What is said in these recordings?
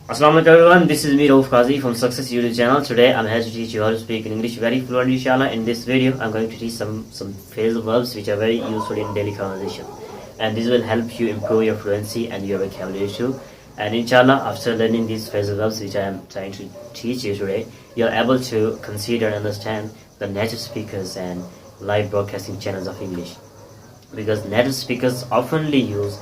Assalamu alaikum everyone, this is me Rauf Qazi from Success YouTube channel. Today I'm here to teach you how to speak in English very fluently inshallah. In this video I'm going to teach some phrasal verbs which are very useful in daily conversation, and this will help you improve your fluency and your vocabulary too. And inshallah, after learning these phrasal verbs which I am trying to teach you today, you're able to consider and understand the native speakers and live broadcasting channels of English, because native speakers oftenly use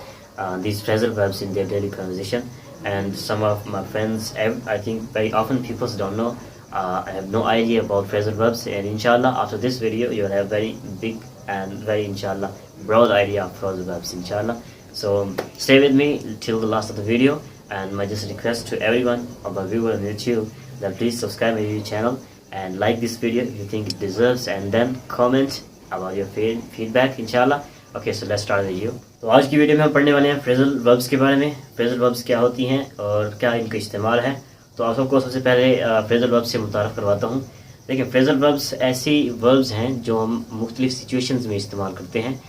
these phrasal verbs in their daily conversation. And some of my friends, I think very often people don't know, I have no idea about phrasal verbs, and inshallah after this video you'll have very big and very inshallah broad idea of phrasal verbs inshallah. So stay with me till the last of the video, and my just request to everyone of our viewer on YouTube that please subscribe my YouTube channel and like this video if you think it deserves, and then comment about your feedback inshallah. Okay so let's start the video. तो आज की video में हम पढ़ने वाले हैं phrasal verbs के बारे में। फ्रेजल वर्ब्स क्या होती हैं और क्या इनका इस्तेमाल है। तो आप सबको सबसे पहले फ्रेजल वर्ब्स से मुतारफ़ करवाता हूँ। देखिए, फ्रेजल वर्ब्स ऐसी वर्ब्स हैं जो हम मुख्तलिफ सिचुएशंस में इस्तेमाल करते हैं।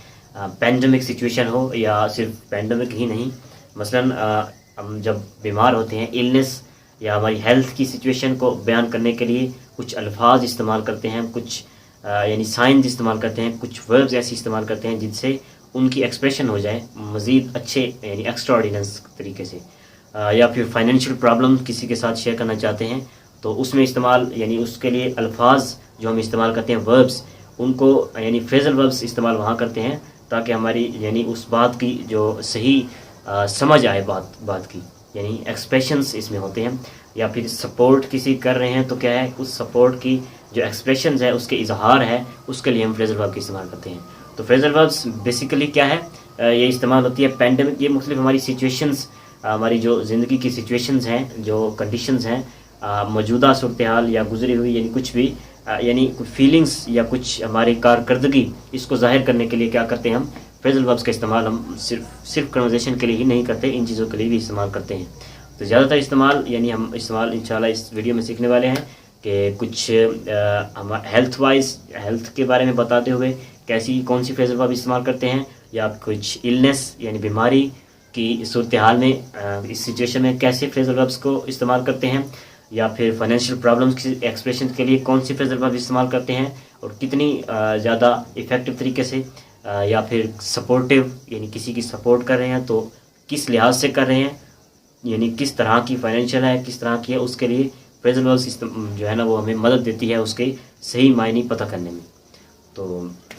पैंडमिक सिचुएशन हो या सिर्फ पैंडमिक ही नहीं, मसलन हम जब बीमार होते हैं, इलनेस या हमारी हेल्थ की सिचुएशन को बयान करने के लिए कुछ अल्फाज इस्तेमाल करते हैं, कुछ यानी साइंस इस्तेमाल करते हैं, कुछ वर्ब्स ऐसे इस्तेमाल करते हैं जिनसे उनकी एक्सप्रेशन हो जाए मज़ीद अच्छे यानी एक्स्ट्राऑर्डिनरी तरीके से। या फिर फाइनेंशियल प्रॉब्लम किसी के साथ शेयर करना चाहते हैं तो उसमें इस्तेमाल यानी उसके लिए अल्फाज जो हम इस्तेमाल करते हैं वर्ब्स, उनको यानी फ्रेजल वर्ब्स इस्तेमाल वहाँ करते हैं ताकि हमारी यानी उस बात की जो सही समझ आए बात की, यानी एक्सप्रेशंस इसमें होते हैं। या फिर सपोर्ट किसी कर रहे हैं तो क्या है, उस सपोर्ट की जो एक्सप्रेशंस है उसके इजहार है, उसके लिए हम फ्रेजल वर्ब का इस्तेमाल करते हैं। तो फ्रेजल वर्ब्स बेसिकली क्या है, ये इस्तेमाल होती है पैंडेमिक, ये मुख्तलिफ हमारी सिचुएशंस, हमारी जो ज़िंदगी की सिचुएशंस हैं, जो कंडीशंस हैं, मौजूदा सूरत हाल या गुजरी हुई यानी कुछ भी यानी कुछ फीलिंग्स या कुछ हमारी कारकर्दगी, इसको जाहिर करने के लिए क्या करते हैं हम फ्रेजल वर्ब्स का इस्तेमाल हम सिर्फ कन्वर्सेशन के लिए ही नहीं करते, इन चीज़ों के लिए भी इस्तेमाल करते हैं। तो ज़्यादातर इस्तेमाल यानी हम इस्तेमाल इंशाल्लाह इस वीडियो में सीखने वाले हैं कि कुछ हम हेल्थ के बारे में बताते हुए कौन सी फ्रेजल वर्ब इस्तेमाल करते हैं, या कुछ इलनेस यानी बीमारी की सूरत हाल में इस सिचुएशन में कैसे फ्रेजल वर्ब्स को इस्तेमाल करते हैं, या फिर फाइनेंशियल प्रॉब्लम्स की एक्सप्रेशन के लिए कौन सी फ्रेजल वर्ब इस्तेमाल करते हैं और कितनी ज़्यादा इफ़ेक्टिव तरीके से, या फिर सपोर्टिव यानी किसी की सपोर्ट कर रहे हैं तो किस लिहाज से कर रहे हैं, यानी किस तरह की फाइनेंशियल है, किस तरह की है, उसके लिए फ्रेजल वर्ब्स जो है ना वो हमें मदद देती है उसके सही मायने पता करने में। तो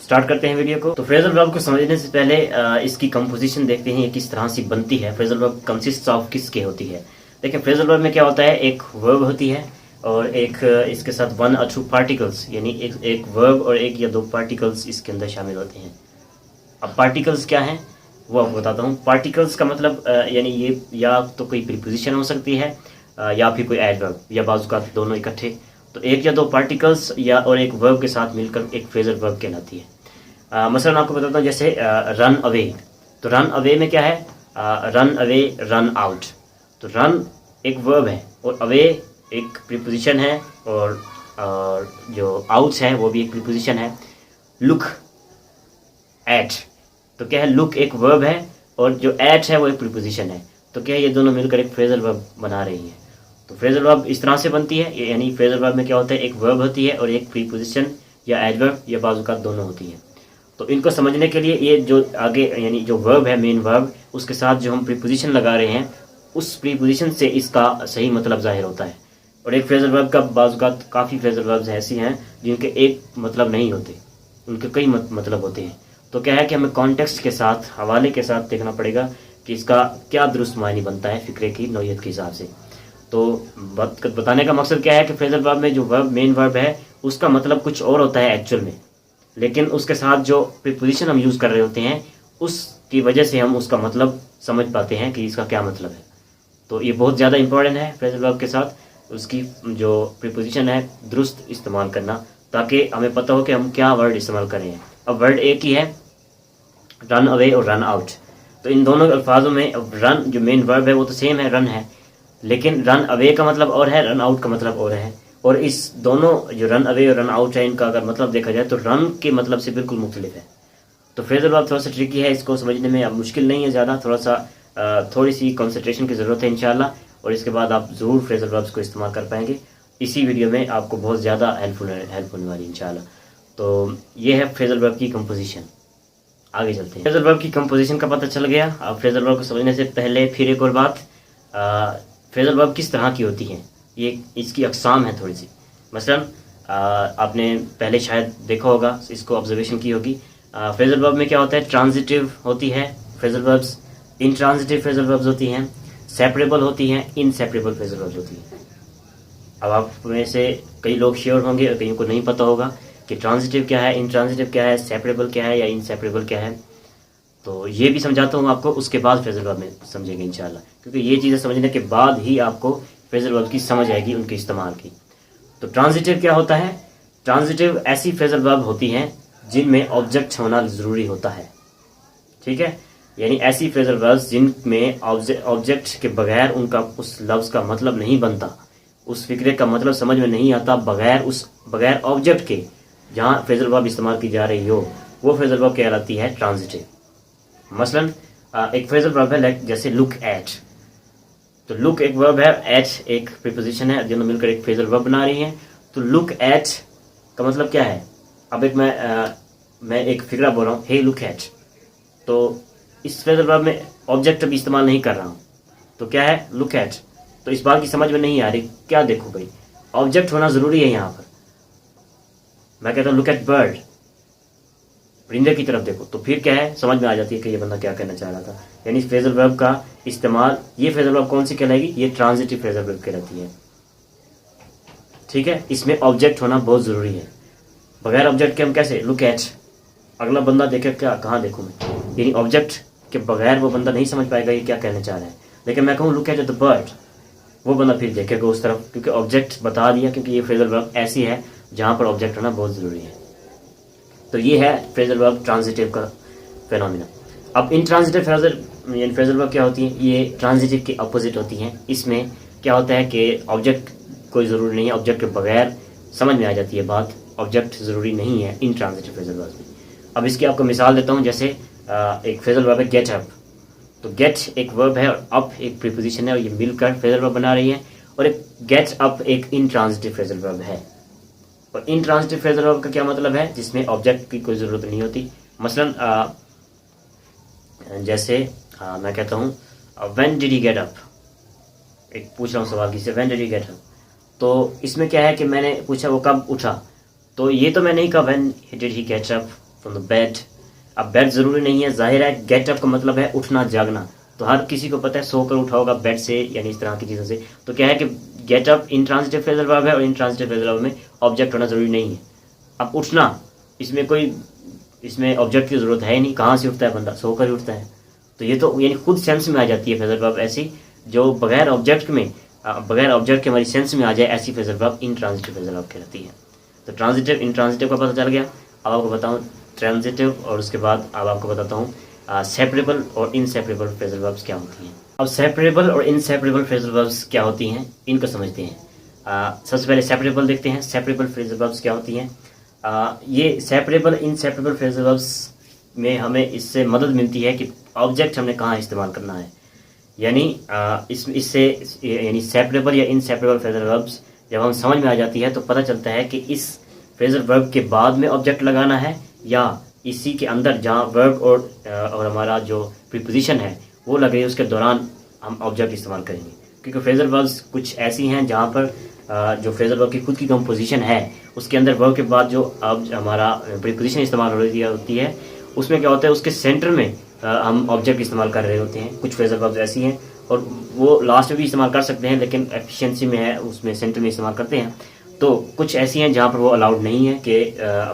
स्टार्ट करते हैं वीडियो को। तो फ्रेजल वर्ब को समझने से पहले इसकी कंपोजिशन देखते हैं, ये किस तरह से बनती है। फ्रेजल वर्ब कंसिस्ट ऑफ किसके होती है। देखिए, फ्रेजल वर्ब में क्या होता है, एक वर्ब होती है और एक इसके साथ 1 or 2 पार्टिकल्स, यानी एक वर्ब और 1 या 2 पार्टिकल्स इसके अंदर शामिल होते हैं। अब पार्टिकल्स क्या हैं वो आपको बताता हूँ। पार्टिकल्स का मतलब यानी ये या तो कोई प्रीपोजिशन हो सकती है या फिर कोई एडवर्ब, या बाजू का दोनों इकट्ठे। तो 1 या 2 पार्टिकल्स या और एक वर्ब के साथ मिलकर एक फ्रेजल वर्ब कहलाती है। मसलन आपको बताता हूँ, जैसे रन अवे। तो रन अवे में क्या है, रन अवे, रन आउट। तो रन एक वर्ब है और अवे एक प्रीपोजिशन है, और जो आउट है वो भी एक प्रीपोजिशन है। लुक एट, तो क्या है, लुक एक वर्ब है और जो एट है वो एक प्रीपोजिशन है। तो क्या है, ये दोनों मिलकर एक फ्रेजल वर्ब बना रही है। तो फ्रेजल वर्ब इस तरह से बनती है, यानी फ्रेजल वर्ब में क्या होता है, एक वर्ब होती है और एक प्रीपोजिशन या एडवर्ब या बाजुकात दोनों होती है। तो इनको समझने के लिए ये जो आगे यानी जो वर्ब है, मेन वर्ब, उसके साथ जो हम प्रीपोजिशन लगा रहे हैं उस प्रीपोजिशन से इसका सही मतलब जाहिर होता है। और एक फ्रेजल वर्ब का बाजुकात काफ़ी फ्रेजल वर्ब्स ऐसी हैं जिनके एक मतलब नहीं होते, उनके कई मतलब होते हैं। तो क्या है कि हमें कॉन्टेक्स्ट के साथ, हवाले के साथ देखना पड़ेगा कि इसका क्या दुरुस्त मायने बनता है फ़िक्रे की नौयत के हिसाब से। तो बताने का मकसद क्या है कि फ्रेजल वर्ब में जो वर्ब मेन वर्ब है उसका मतलब कुछ और होता है एक्चुअल में, लेकिन उसके साथ जो प्रीपोजिशन हम यूज़ कर रहे होते हैं उसकी वजह से हम उसका मतलब समझ पाते हैं कि इसका क्या मतलब है। तो ये बहुत ज़्यादा इंपॉर्टेंट है फ्रेजल वर्ब के साथ उसकी जो प्रीपोजिशन है दुरुस्त इस्तेमाल करना, ताकि हमें पता हो कि हम क्या वर्ड इस्तेमाल कर रहे हैं। अब वर्ड एक ही है, रन अवे और रन आउट। तो इन दोनों अल्फाजों में रन जो मेन वर्ब है वो तो सेम है, रन है, लेकिन रन अवे का मतलब और है, रन आउट का मतलब और है। और इस दोनों जो रन अवे और रन आउट है इनका अगर मतलब देखा जाए तो रन के मतलब से बिल्कुल मुख्तलिफ है। तो फ्रेजल वर्ब थोड़ा सा ट्रिकी है, इसको समझने में अब मुश्किल नहीं है ज़्यादा, थोड़ी सी कंसंट्रेशन की ज़रूरत है इंशाल्लाह। और इसके बाद आप ज़रूर फ्रेजल वर्ब्स को इस्तेमाल कर पाएंगे। इसी वीडियो में आपको बहुत ज़्यादा हेल्प होने वाली इंशाल्लाह। तो ये है फ्रेजल वर्ब की कंपोजिशन। आगे चलते हैं। फ्रेजल वर्ब की कंपोजिशन का पता चल गया। अब फ्रेजल वर्ब को समझने से पहले फिर एक और बात, फ्रेजल वर्ब किस तरह की होती हैं, ये इसकी अक़साम है थोड़ी सी। मसलन आपने पहले शायद देखा होगा, इसको ऑब्जर्वेशन की होगी। फ्रेजल वर्ब में क्या होता है, ट्रांजिटिव होती है phrasal verbs, intransitive phrasal verbs होती हैं, सेपरेबल होती हैं, इनसेपरेबल फ्रेजल वर्ब्स होती हैं। अब आप में से कई लोग श्योर होंगे और कईयों को नहीं पता होगा कि ट्रांजिटिव क्या है, इंट्रांजिटिव क्या है, सेपरेबल क्या है या इनसेपरेबल क्या है। तो ये भी समझाता हूँ आपको, उसके बाद फ्रेजल वर्ब में समझेंगे इंशाल्लाह, क्योंकि ये चीज़ें समझने के बाद ही आपको फ्रेजल वर्ब की समझ आएगी, उनके इस्तेमाल की। तो ट्रांजिटिव क्या होता है, ट्रांजिटिव ऐसी फ्रेजल वर्ब होती हैं जिनमें ऑब्जेक्ट होना ज़रूरी होता है। ठीक है, यानी ऐसी फ्रेजल वर्ब्स जिनमें ऑब्जेक्ट के बगैर उनका उस लफ्ज़ का मतलब नहीं बनता, उस फिक्रे का मतलब समझ में नहीं आता बगैर ऑब्जेक्ट के जहाँ फ्रेजल वर्ब इस्तेमाल की जा रही हो, वो फ्रेजल वर्ब कहलाती है ट्रांजिटिव। मसलन एक फ्रेजल वर्ब है जैसे लुक एट। तो लुक एक वर्ब है, एट एक प्रीपोजिशन है, दोनों मिलकर एक फ्रेजल वर्ब बना रही हैं। तो लुक एट का मतलब क्या है, अब एक मैं एक फिक्रा बोल रहा हूँ, हे लुक एट, तो इस फ्रेजल वर्ब में ऑब्जेक्ट भी इस्तेमाल नहीं कर रहा हूँ, तो क्या है, लुक एट। तो इस बात की समझ में नहीं आ रही, क्या देखो भाई, ऑब्जेक्ट होना ज़रूरी है यहाँ पर। मैं कहता हूँ लुक एट बर्ड, परिंदे की तरफ देखो, तो फिर क्या है, समझ में आ जाती है कि ये बंदा क्या कहना चाह रहा था। यानी फ्रेजल वर्ब का इस्तेमाल, ये फ्रेजल वर्ब कौन सी कहलाएगी, ये ट्रांजिटिव फ्रेजल वर्ब कहलाती है। ठीक है, इसमें ऑब्जेक्ट होना बहुत ज़रूरी है। बगैर ऑब्जेक्ट के हम कैसे, लुक एट, अगला बंदा देखे, क्या कहाँ देखूँ मैं, यानी ऑब्जेक्ट के बगैर वो बंदा नहीं समझ पाएगा ये क्या कहना चाह रहा है। लेकिन मैं कहूँ लुक एट द बर्ड, वो बंदा फिर देखेगा उस तरफ, क्योंकि ऑब्जेक्ट बता दिया, क्योंकि ये फ्रेजल वर्ब ऐसी है जहाँ पर ऑब्जेक्ट होना बहुत ज़रूरी है। तो ये है फ्रेजल वर्ब ट्रांजिटिव का फेनोमेना। अब इंट्रांजिटिव फ्रेजल वर्ब क्या होती है, ये ट्रांजिटिव के अपोजिट होती हैं। इसमें क्या होता है कि ऑब्जेक्ट कोई ज़रूरी नहीं है, ऑब्जेक्ट के बगैर समझ में आ जाती है बात, ऑब्जेक्ट ज़रूरी नहीं है इंट्रांजिटिव फ्रेजल वर्ब में। अब इसकी आपको मिसाल देता हूँ, जैसे एक फ्रेजल वर्ब है गेट अप। तो गेट एक वर्ब है और अप एक प्रीपोजिशन है, और ये मिलकर फ्रेजल वर्ब बना रही है। और एक गेट अप एक इंट्रांजिटिव फ्रेजल वर्ब है। और इंट्रांजिटिव फ्रेजल वर्ब का क्या मतलब है, जिसमें ऑब्जेक्ट की कोई ज़रूरत नहीं होती। मसलन जैसे मैं कहता हूँ when did he get up, एक पूछ रहा हूँ सवाल किसी से, when did he get up, तो इसमें क्या है कि मैंने पूछा वो कब उठा, तो ये तो मैं नहीं कहा when did he get up from the bed. अब बेड ज़रूरी नहीं है, जाहिर है गेट अप का मतलब है उठना जागना, तो हर किसी को पता है सोकर उठा होगा बेड से, यानी इस तरह की चीज़ों से। तो क्या है कि get up intransitive phrasal verb है, और इंट्रांजिटिव फ्रेजल वर्ब में ऑब्जेक्ट होना ज़रूरी नहीं है। अब उठना, इसमें ऑब्जेक्ट की ज़रूरत है ही नहीं, कहाँ से उठता है बंदा, सोकर ही उठता है। तो ये तो यानी खुद सेंस में आ जाती है फ्रेजल वर्ब ऐसी, जो बगैर ऑब्जेक्ट के हमारी सेंस में आ जाए, ऐसी phrasal verb intransitive phrasal verb कहलाती है। तो ट्रांजिटिव इंट्रांजिटिव का पता चल गया। अब आपको बताऊँ ट्रांजिटिव, और उसके बाद अब आपको बताता हूँ सेपरेबल और इनसेपरेबल फ्रेजल वर्ब्स क्या होती हैं। अब सेपरेबल और इनसेपरेबल फ्रेजल वर्ब्स क्या होती हैं, इनको समझते हैं। सबसे पहले सेपरेबल देखते हैं। सेपरेबल फ्रेजल वर्ब्स क्या होती हैं। ये सेपरेबल इनसेपरेबल फ्रेजल वर्ब्स में हमें इससे मदद मिलती है कि ऑब्जेक्ट हमने कहाँ इस्तेमाल करना है। यानी इससे यानी सेपरेबल या इनसेपरेबल फ्रेजल वर्ब्स जब हम समझ में आ जाती है, तो पता चलता है कि इस फ्रेजल वर्ब के बाद में ऑब्जेक्ट लगाना है, या इसी के अंदर जहाँ वर्ब और हमारा जो प्रीपोजिशन है वो लगे, उसके दौरान हम ऑब्जेक्ट इस्तेमाल करेंगे। क्योंकि फ्रेजल वर्ब्स कुछ ऐसी हैं जहाँ पर जो फ्रेजल वर्ब की खुद की कंपोजिशन है, उसके अंदर वर्ब के बाद जो अब हमारा प्रीपोजिशन इस्तेमाल हो रही होती है, उसमें क्या होता है, उसके सेंटर में हम ऑब्जेक्ट इस्तेमाल कर रहे होते हैं। कुछ फ्रेजल वर्ब्स ऐसी हैं, और वो लास्ट में भी इस्तेमाल कर सकते हैं, लेकिन एफिशिएंसी में है उसमें सेंटर में इस्तेमाल करते हैं। तो कुछ ऐसी हैं जहाँ पर वो अलाउड नहीं है कि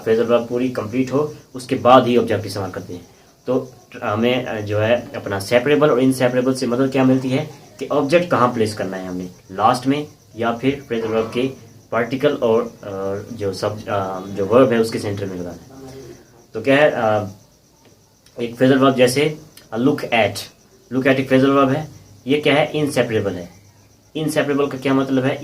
फ्रेजल वर्ब पूरी कंप्लीट हो, उसके बाद ही ऑब्जेक्ट इस्तेमाल करते हैं। तो हमें जो है अपना सेपरेबल और इनसेपरेबल से मदद क्या मिलती है कि ऑब्जेक्ट कहाँ प्लेस करना है हमने, लास्ट में या फिर फ्रेजल वर्ब के पार्टिकल और जो वर्ब है उसके सेंटर में लगाना है। तो क्या है, एक फ्रेजल वर्ब जैसे लुक एट एक फ्रेजल वर्ब है, ये क्या है, इनसेपरेबल है। इनसेपरेबल का क्या मतलब है,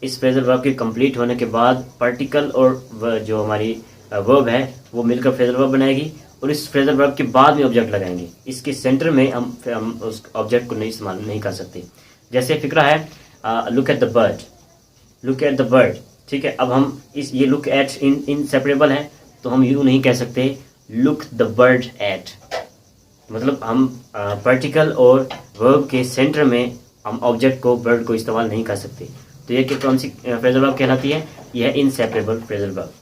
इस फ्रेजल वर्ब के कंप्लीट होने के बाद पार्टिकल और जो हमारी वर्ब है वो मिलकर फ्रेजल वर्ब बनाएगी, और इस फ्रेजल वर्ब के बाद में ऑब्जेक्ट लगाएंगे। इसके सेंटर में हम उस ऑब्जेक्ट को नहीं इस्तेमाल नहीं कर सकते। जैसे फिक्रा है look at the bird, look at the bird, ठीक है। अब हम इस ये लुक एट इनसेपरेबल है, तो हम यूँ नहीं कह सकते लुक द बर्ड एट, मतलब हम पार्टिकल और वर्ब के सेंटर में हम ऑब्जेक्ट को बर्ड को इस्तेमाल नहीं कर सकते। तो ये कौन सी फ्रेजल वर्ब कहलाती है? यह है इनसेपरेबल फ्रेजल वर्ब।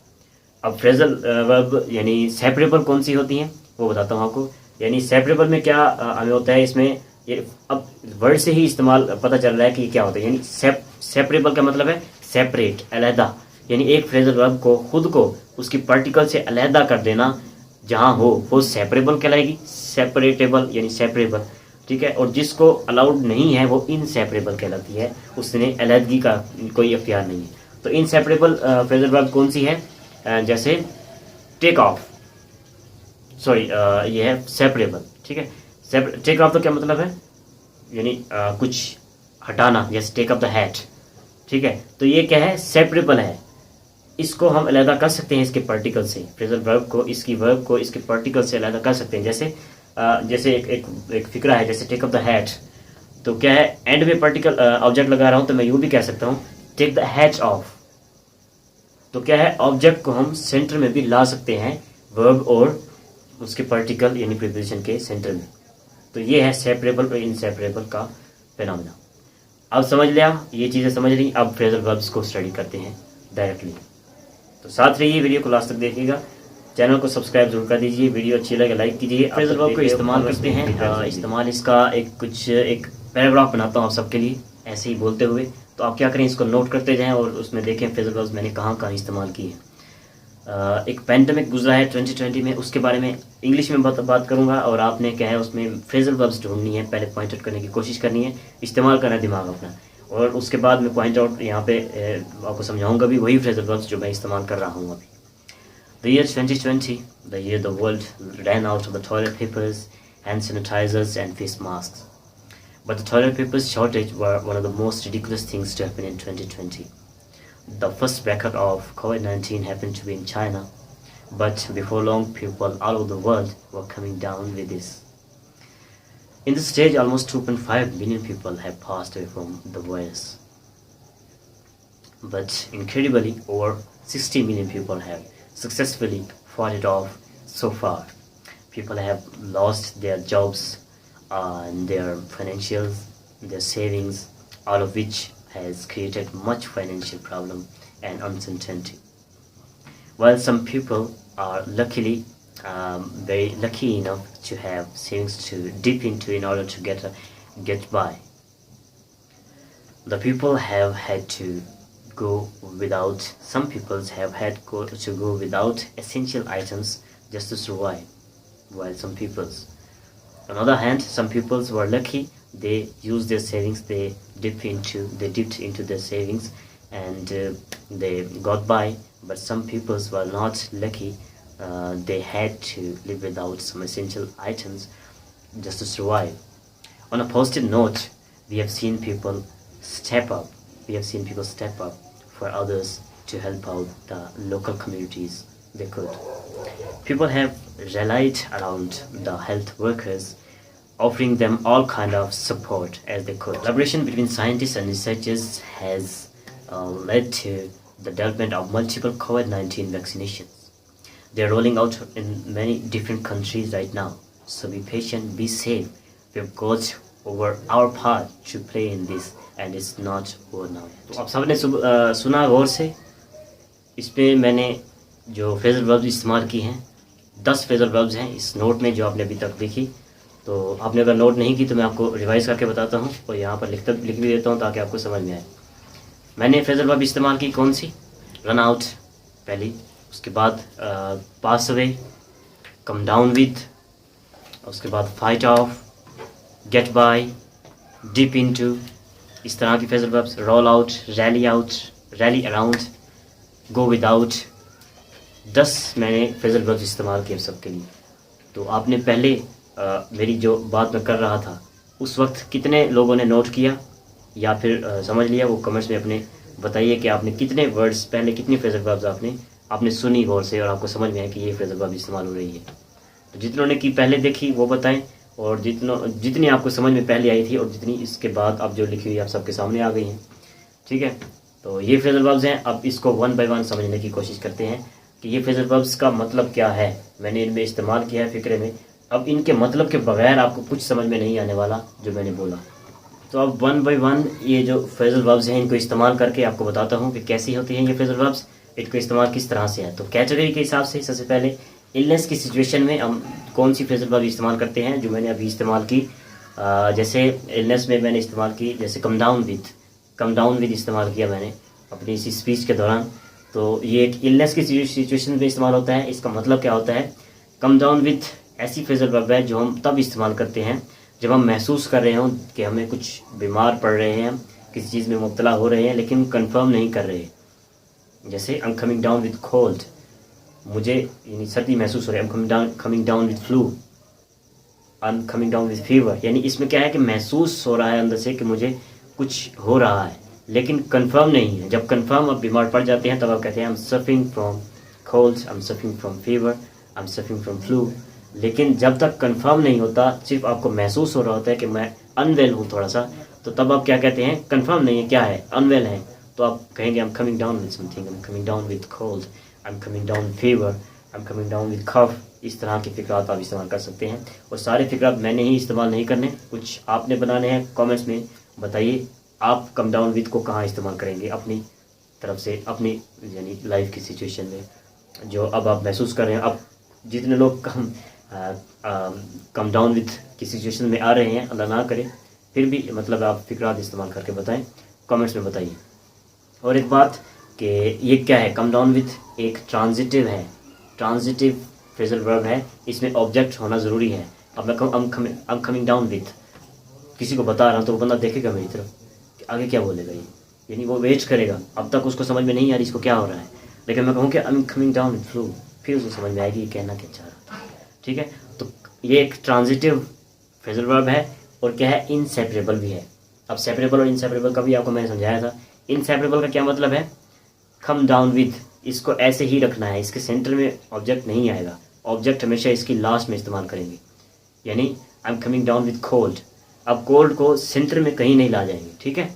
अब फ्रेजल वर्ब यानी सेपरेबल कौन सी होती हैं वो बताता हूँ आपको। यानी सेपरेबल में क्या हमें होता है, इसमें ये अब वर्ड से ही इस्तेमाल पता चल रहा है कि ये क्या होता है। यानी सेपरेबल का मतलब है सेपरेट, अलहदा, यानी एक फ्रेजल वर्ब को खुद को उसकी पार्टिकल से अलहदा कर देना जहाँ हो वो सेपरेबल कहलाएगी, सेपरेटेबल यानी सेपरेबल, ठीक है। और जिसको अलाउड नहीं है वो इनसेपरेबल कहलाती है, उसने अलहदगी का कोई अख्तियार नहीं है। तो इनसेपरेबल फ्रेजल वर्ब कौन सी है? जैसे टेक ऑफ, सॉरी ये है सेपरेबल, ठीक है। टेक ऑफ तो क्या मतलब है? यानी कुछ हटाना, जैसे टेक अप द हैट, ठीक है। तो ये क्या है? सेपरेबल है, इसको हम अलहदा कर सकते हैं इसके पार्टिकल से। फ्रेजल वर्ब को इसकी वर्ब को इसके पार्टिकल से अलहदा कर सकते हैं। जैसे एक फिक्रा है, जैसे टेक अप द हैट, तो क्या है, एंड में पार्टिकल ऑब्जेक्ट लगा रहा हूँ तो मैं यूँ भी कह सकता हूँ टेक द हैट ऑफ। तो क्या है, ऑब्जेक्ट को हम सेंटर में भी ला सकते हैं वर्ब और उसके पार्टिकल यानी प्रीपोजिशन के सेंटर में। तो ये है सेपरेबल और इनसेपरेबल का फिनोमेना। अब समझ लिया, ये चीज़ें समझ ली। अब फ्रेजल वर्ब्स को स्टडी करते हैं डायरेक्टली। तो साथ रहिए, वीडियो को लास्ट तक देखिएगा, चैनल को सब्सक्राइब जरूर कर दीजिए, वीडियो अच्छी लगे लाइक कीजिए। फ्रेजल वर्ब को इस्तेमाल करते हैं, इस्तेमाल इसका एक पैराग्राफ बनाता हूँ आप सबके लिए ऐसे ही बोलते हुए। तो आप क्या करें, इसको नोट करते जाएं और उसमें देखें फ्रेजल वर्ब्स मैंने कहाँ कहाँ इस्तेमाल की है। एक पैंडेमिक गुजरा है 2020 में, उसके बारे में इंग्लिश में बात करूंगा और आपने क्या है उसमें फ्रेजल वर्ब्स ढूंढनी है, पहले पॉइंट आउट करने की कोशिश करनी है, इस्तेमाल करना है दिमाग अपना, और उसके बाद मैं पॉइंट आउट यहाँ पे आपको समझाऊंगा भी वही फ्रेजल वर्ब्स जो मैं इस्तेमाल कर रहा हूँ अभी। The year 2020, the year the world ran out of the toilet papers, hand sanitizers and face masks. But the toilet papers shortage were one of the most ridiculous things to happen in 2020. The first record of COVID-19 happened to be in China, but before long people all over the world were coming down with this. In this stage, almost 2.5 million people have passed away from the virus. But incredibly, over 60 million people have successfully fought it off so far. People have lost their jobs, and their financials, their savings, all of which has created much financial problem and uncertainty. While some people are luckily very lucky enough to have savings to dip into in order to get by, the people have had to go without. Some people have had to go without essential items just to survive. While some peoples, on the other hand, some peoples were lucky. They used their savings. They dipped into their savings, and they got by. But some peoples were not lucky. They had to live without some essential items just to survive. On a positive note, we have seen people step up. For others to help out the local communities they could. People have rallied around the health workers, offering them all kind of support as they could. Collaboration between scientists and researchers has led to the development of multiple COVID-19 vaccinations. They are rolling out in many different countries right now. So be patient, be safe. We have got over our part to play in this, and it's not over now. तो आप सबने सुना गौर से, इस पे मैंने जो phrasal verbs इस्तेमाल की हैं 10 फ्रेजल वर्ब्स हैं इस नोट में जो आपने अभी तक देखी। तो आपने अगर नोट नहीं की तो मैं आपको रिवाइज करके बताता हूँ और यहाँ पर लिख भी देता हूँ ताकि आपको समझ में आए। मैंने फ्रेजल वर्ब इस्तेमाल की कौन सी? रन आउट पहली, उसके बाद pass away, come down with, उसके बाद fight off, get by, dip into, इस तरह की phrasal verbs. Roll out, rally around, go without. 10 मैंने फ्रेजल वर्ब्स इस्तेमाल किए सबके लिए। तो आपने पहले मेरी जो बात मैं कर रहा था उस वक्त कितने लोगों ने नोट किया या फिर समझ लिया, वो कमेंट्स में अपने बताइए कि आपने कितने वर्ड्स पहले, कितनी फ्रेजल वर्ब्स आपने सुनी गौर से और आपको समझ में आया कि ये फ्रेजल वर्ब इस्तेमाल हो रही है। तो जितनों ने की पहले देखी वो बताएं, और जितनी आपको समझ में पहले आई थी और जितनी इसके बाद अब जो लिखी हुई आप सबके सामने आ गई हैं। ठीक है, तो ये फ्रेजल वर्ब्स हैं। अब इसको वन बाय वन समझने की कोशिश करते हैं कि ये फ्रेजल वर्ब्स का मतलब क्या है। मैंने इनमें इस्तेमाल किया है फ़िक्रे में। अब इनके मतलब के बगैर आपको कुछ समझ में नहीं आने वाला जो मैंने बोला। तो अब वन बाय वन ये जो फ्रेजल वर्ब्स हैं इनको इस्तेमाल करके आपको बताता हूँ कि कैसी होती हैं ये फ्रेजल वर्ब्स, इनको इस्तेमाल किस तरह से है। तो कैटेगरी के हिसाब से सबसे पहले इलनेस की सिचुएशन में हम कौन सी फ्रेजल वर्ब इस्तेमाल करते हैं, जो मैंने अभी इस्तेमाल की। जैसे इलनेस में मैंने इस्तेमाल की, जैसे कम डाउन विद इस्तेमाल किया मैंने अपनी इसी स्पीच के दौरान। तो ये एक इलनेस की सिचुएशन में इस्तेमाल होता है। इसका मतलब क्या होता है, कम डाउन विद ऐसी फ्रेजल वर्ब है जो हम तब इस्तेमाल करते हैं जब हम महसूस कर रहे हों कि हमें कुछ बीमार पड़ रहे हैं, किसी चीज़ में मुब्तला हो रहे हैं लेकिन कंफर्म नहीं कर रहे। जैसे आई am coming down with cold, मुझे यानी सर्दी महसूस हो रही है। आई am coming down with flu, I am coming down with fever. यानी इसमें क्या है कि महसूस हो रहा है अंदर से कि मुझे कुछ हो रहा है लेकिन कंफर्म नहीं है। जब कंफर्म आप बीमार पड़ जाते हैं तब आप कहते हैं I am suffering from cold, I am suffering from fever, I am suffering from flu. लेकिन जब तक कंफर्म नहीं होता, सिर्फ आपको महसूस हो रहा होता है कि मैं अनवेल हूँ थोड़ा सा, तो तब आप क्या कहते हैं, कंफर्म नहीं है क्या है, अनवेल है, तो आप कहेंगे I am coming down with something, I am coming down with cold, I am coming down fever, I am coming down with cough. इस तरह के फिक्रात आप इस्तेमाल कर सकते हैं। और सारे फिक्रात मैंने ही इस्तेमाल नहीं करने, कुछ आपने बनाने हैं। कमेंट्स में बताइए आप कम डाउन विद को कहाँ इस्तेमाल करेंगे अपनी तरफ से, अपनी यानी लाइफ की सिचुएशन में जो अब आप महसूस कर रहे हैं। अब जितने लोग कम डाउन विद की सिचुएशन में आ रहे हैं, अल्लाह ना करे, फिर भी मतलब आप फिक्रात इस्तेमाल करके बताएं, कमेंट्स में बताइए। और एक बात कि ये क्या है, कम डाउन विद एक ट्रांजिटिव है, ट्रांजिटिव फ्रेजल वर्ब है, इसमें ऑब्जेक्ट होना ज़रूरी है। अब मैं कहूँ आई एम कमिंग डाउन विद, किसी को बता रहा हूँ तो वो बंदा देखेगा मेरी तरफ कि आगे क्या बोलेगा ये, यानी वो वेट करेगा। अब तक उसको समझ में नहीं आ रही इसको क्या हो रहा है, लेकिन मैं कहूँ कि आई am coming down with flu, फिर उसको समझ में आएगी ये कहना क्या चाह रहा था। ठीक है, तो ये एक ट्रांजिटिव फ्रेजल वर्ब है और क्या है, इनसेपरेबल भी है। अब सेपरेबल और इनसेपरेबल का भी आपको मैंने समझाया था। इनसेपरेबल का क्या मतलब है, कम डाउन विद, इसको ऐसे ही रखना है, इसके सेंटर में ऑब्जेक्ट नहीं आएगा, ऑब्जेक्ट हमेशा इसकी लास्ट में इस्तेमाल करेंगे। यानी आई am coming down with cold, अब कोल्ड को सेंटर में कहीं नहीं ला जाएंगे। ठीक है,